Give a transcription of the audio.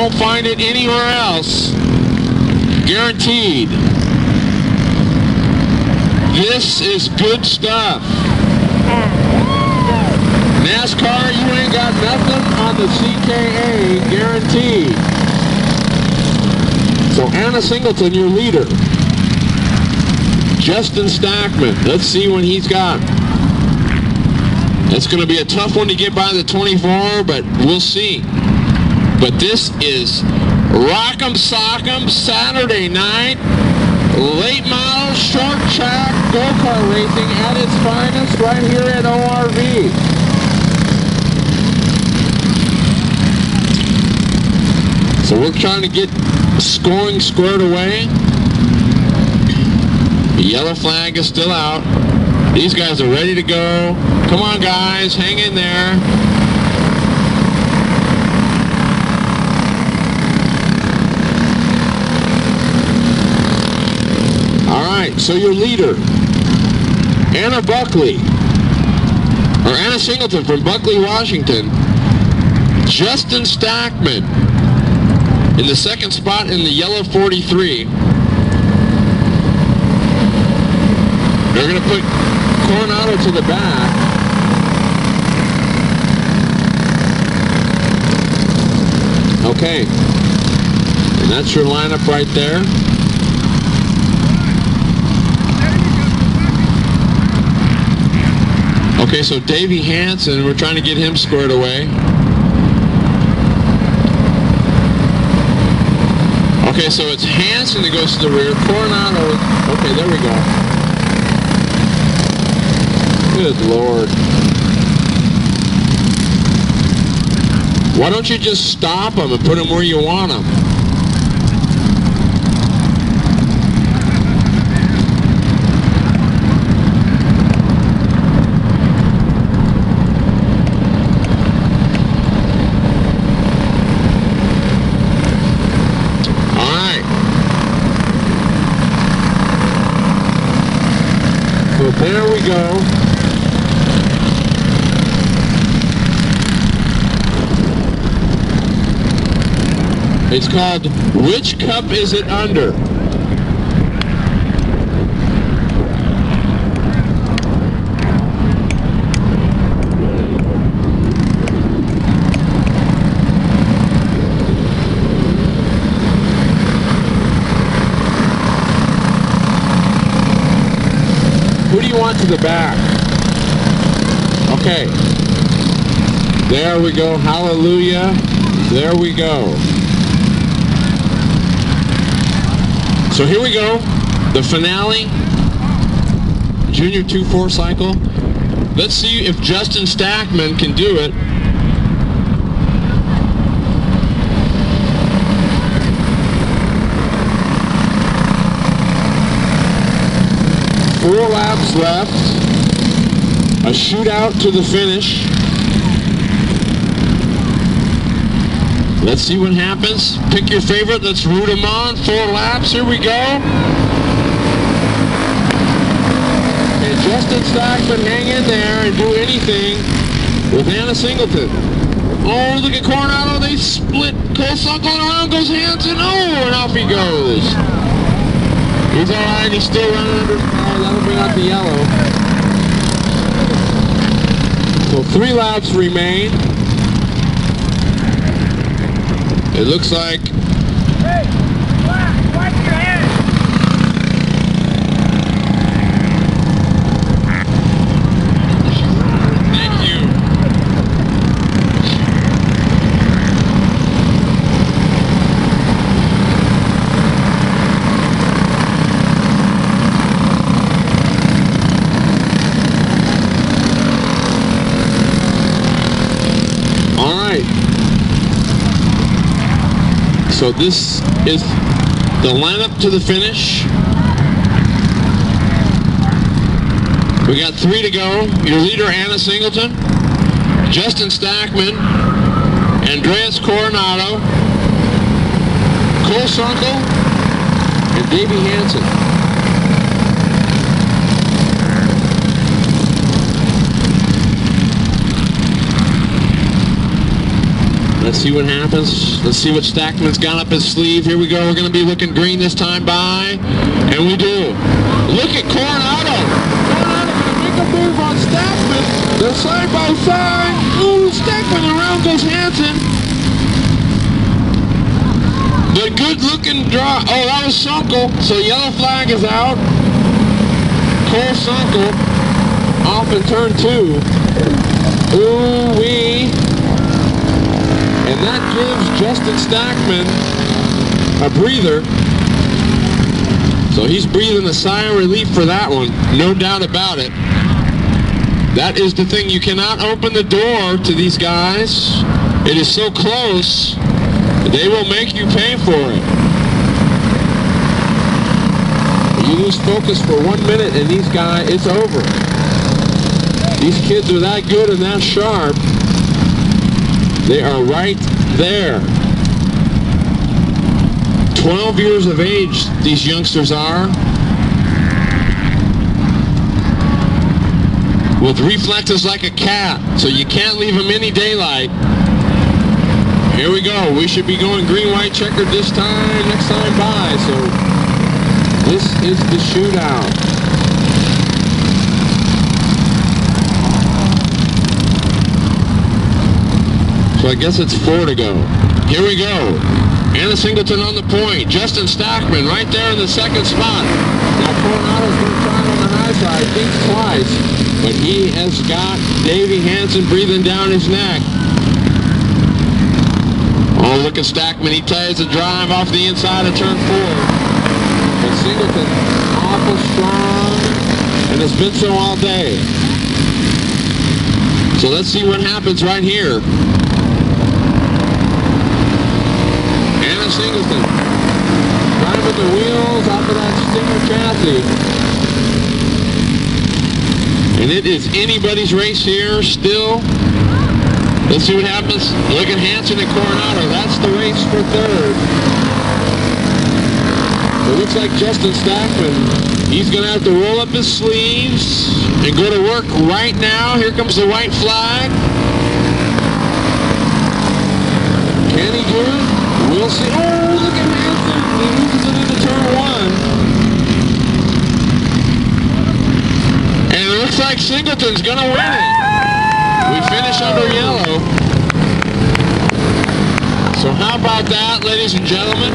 won't find it anywhere else. Guaranteed. This is good stuff. NASCAR, you ain't got nothing on the CKA, guaranteed. So Anna Singleton, your leader. Justin Stackman, let's see what he's got. It's going to be a tough one to get by the 24, but we'll see. But this is Rock'em Sock'em Saturday night. Late model, short track, go-kart racing at its finest right here at ORV. So we're trying to get scoring squared away. The yellow flag is still out. These guys are ready to go. Come on, guys, hang in there. All right, so your leader, Anna Buckley, or Anna Singleton from Buckley, Washington. Justin Stackman in the second spot in the yellow 43. They're going to put Coronado to the back. Okay, and that's your lineup right there. Okay, so Davey Hansen, we're trying to get him squared away. Okay, so it's Hansen that goes to the rear. Coronado, okay, there we go. Good Lord. Why don't you just stop them and put them where you want them? There we go. It's called Which Cup Is It Under? Who do you want to the back? Okay. There we go. Hallelujah. There we go. So here we go. The finale. Junior 2-4 cycle. Let's see if Justin Stackman can do it. Four laps left. A shootout to the finish. Let's see what happens. Pick your favorite. Let's root them on. 4 laps. Here we go. And Justin Stackman, hang in there and do anything with Anna Singleton. Oh, look at Coronado. They split. Coleslaw going around. Goes Hansen. Oh, and off he goes. He's all right. He's still running under. Oh, that'll bring out the yellow. So 3 laps remain. It looks like. Hey, watch your head. Thank you. All right. So this is the lineup to the finish. We got 3 to go. Your leader, Anna Singleton, Justin Stackman, Andreas Coronado, Cole Sunkel, and Davey Hansen. Let's see what happens. Let's see what Stackman's got up his sleeve. Here we go. We're going to be looking green this time by. And we do. Look at Coronado. Coronado going to make a move on Stackman. They're side by side. Ooh, Stackman, around goes Hansen. The good looking draw. Oh, that was Sunkel. So yellow flag is out. Cole Sunkel off in turn 2. Ooh-wee. And that gives Justin Stackman a breather. So he's breathing a sigh of relief for that one, no doubt about it. That is the thing, you cannot open the door to these guys. It is so close, they will make you pay for it. You lose focus for 1 minute and these guys, it's over. These kids are that good and that sharp. They are right there. 12 years of age, these youngsters are. With reflexes like a cat, so you can't leave them any daylight. Here we go. We should be going green, white, checkered this time, next time by. So this is the shootout. So I guess it's 4 to go. Here we go. Anna Singleton on the point. Justin Stackman right there in the second spot. Now Coronado's going to try on the high side. Thinks twice. But he has got Davey Hansen breathing down his neck. Oh, look at Stackman. He tries to drive off the inside of turn 4. But Singleton awful strong. And it's been so all day. So let's see what happens right here. Singleton driving the wheels off of that Stinger chassis. And it is anybody's race here still. Let's see what happens. Look at Hansen and Coronado. That's the race for 3rd. It looks like Justin Stackman, he's going to have to roll up his sleeves and go to work right now. Here comes the white flag. Can he do it? We'll see. Oh, look at Hansen. He moves it into turn 1. And it looks like Singleton's going to win it. We finish under yellow. So how about that, ladies and gentlemen?